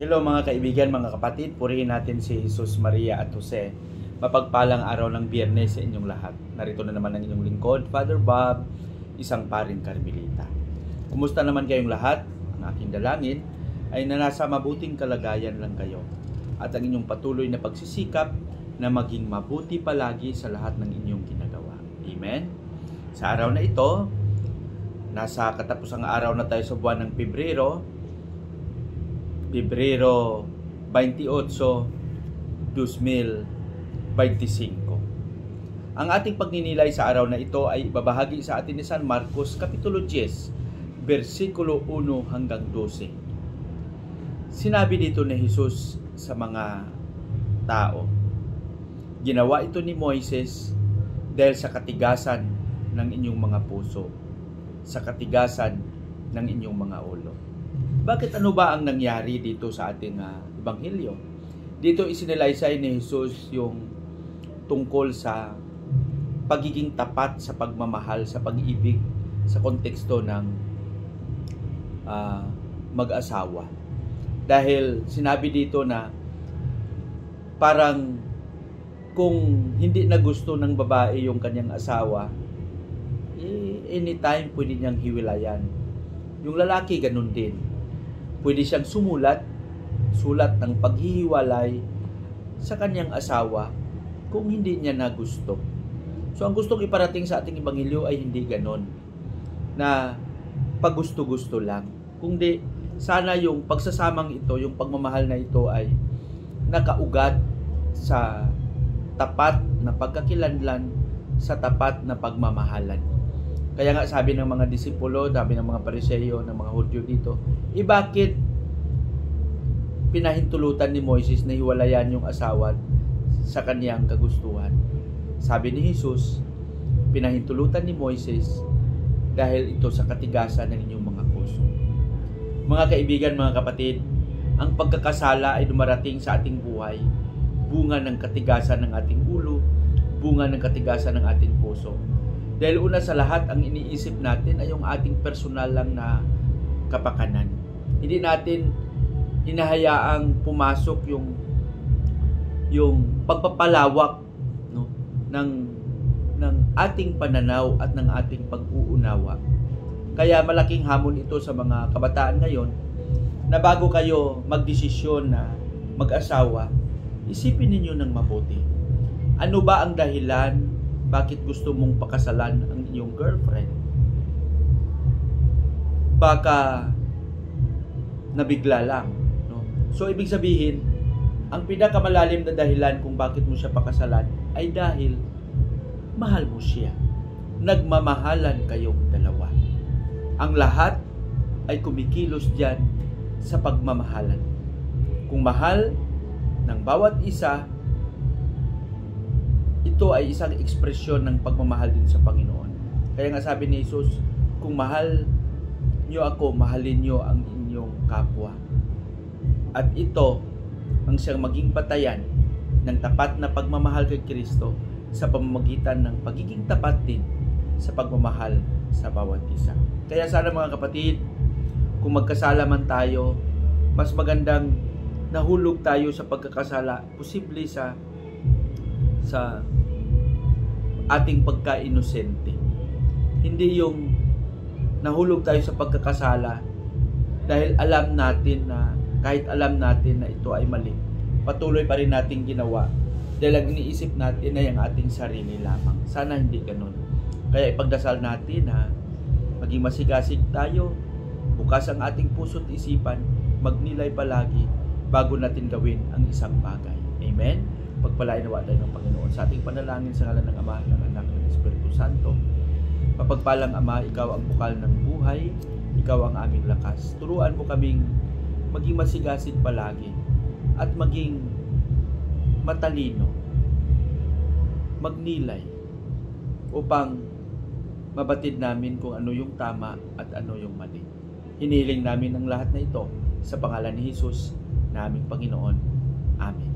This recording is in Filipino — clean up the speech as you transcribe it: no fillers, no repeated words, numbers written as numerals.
Hello mga kaibigan, mga kapatid, purihin natin si Jesus, Maria at Jose. Mapagpalang araw ng Biyernes sa inyong lahat. Narito na naman ang inyong lingkod, Father Bob, isang paring Karmelita. Kumusta naman kayong lahat? Ang aking dalangin ay na nasa mabuting kalagayan lang kayo at ang inyong patuloy na pagsisikap na maging mabuti palagi sa lahat ng inyong ginagawa. Amen? Sa araw na ito, nasa katapusang araw na tayo sa buwan ng Pebrero 28, 2025. Ang ating pagninilay sa araw na ito ay ibabahagi sa atin ni San Marcos, Kapitulo 10, versikulo 1 hanggang 12. Sinabi dito ni Jesus sa mga tao, "Ginawa ito ni Moises dahil sa katigasan ng inyong mga puso, sa katigasan ng inyong mga ulo." Bakit ano ba ang nangyari dito sa ating ebanghelyo? Dito isinalaysay ni Jesus yung tungkol sa pagiging tapat sa pagmamahal, sa pag-ibig, sa konteksto ng mag-asawa. Dahil sinabi dito na parang kung hindi na gusto ng babae yung kanyang asawa, anytime pwede niyang hiwalayan. Yung lalaki ganun din. Pwede siyang sulat ng paghihiwalay sa kanyang asawa kung hindi niya na gusto. So ang gustong iparating sa ating ebanghelyo ay hindi ganon, na paggusto-gusto lang. Kundi sana yung pagsasamang ito, yung pagmamahal na ito ay nakaugat sa tapat na pagkakilanlan, sa tapat na pagmamahalan. Kaya nga sabi ng mga disipulo, sabi ng mga Pariseo, ng mga Hudyo dito, bakit pinahintulutan ni Moises na hiwalayan yung asawa sa kaniyang kagustuhan? Sabi ni Jesus, pinahintulutan ni Moises dahil ito sa katigasan ng inyong mga puso. Mga kaibigan, mga kapatid, ang pagkakasala ay dumarating sa ating buhay, bunga ng katigasan ng ating ulo, bunga ng katigasan ng ating puso. Dahil una sa lahat, ang iniisip natin ay yung ating personal lang na kapakanan. Hindi natin hinahayaang pumasok yung pagpapalawak, no, ng ating pananaw at ng ating pag-uunawa. Kaya malaking hamon ito sa mga kabataan ngayon na bago kayo magdesisyon na mag-asawa, isipin ninyo ng mabuti. Ano ba ang dahilan bakit gusto mong pakasalan ang iyong girlfriend? Baka nabigla lang, no? So ibig sabihin, ang pinakamalalim na dahilan kung bakit mo siya pakasalan ay dahil mahal mo siya. Nagmamahalan kayong dalawa. Ang lahat ay kumikilos diyan sa pagmamahalan. Kung mahal ng bawat isa, ito ay isang ekspresyon ng pagmamahal din sa Panginoon. Kaya nga sabi ni Jesus, kung mahal niyo ako, mahalin niyo ang inyong kapwa. At ito ang siyang maging batayan ng tapat na pagmamahal kay Kristo sa pamamagitan ng pagiging tapat din sa pagmamahal sa bawat isa. Kaya sana mga kapatid, kung magkasala man tayo, mas magandang nahulog tayo sa pagkakasala, posible sa ating pagka-inosente. Hindi yung nahulog tayo sa pagkakasala dahil alam natin na kahit alam natin na ito ay mali, patuloy pa rin natin ginawa dahil ang iniisip natin ay ang ating sarili lamang. Sana hindi ganun. Kaya ipagdasal natin na maging masigasig tayo, bukas ang ating puso't isipan, magnilay palagi bago natin gawin ang isang bagay. Amen? Pagpalain nawa tayo ng Panginoon sa ating panalangin sa ngalan ng Ama, ng Anak, ng Espiritu Santo. Mapagpalang Ama, ikaw ang bukal ng buhay, ikaw ang aming lakas. Turuan mo kaming maging masigasig palagi at maging matalino, magnilay upang mabatid namin kung ano yung tama at ano yung mali. Hinihiling namin ang lahat na ito sa pangalan ni Jesus na aming Panginoon. Amen.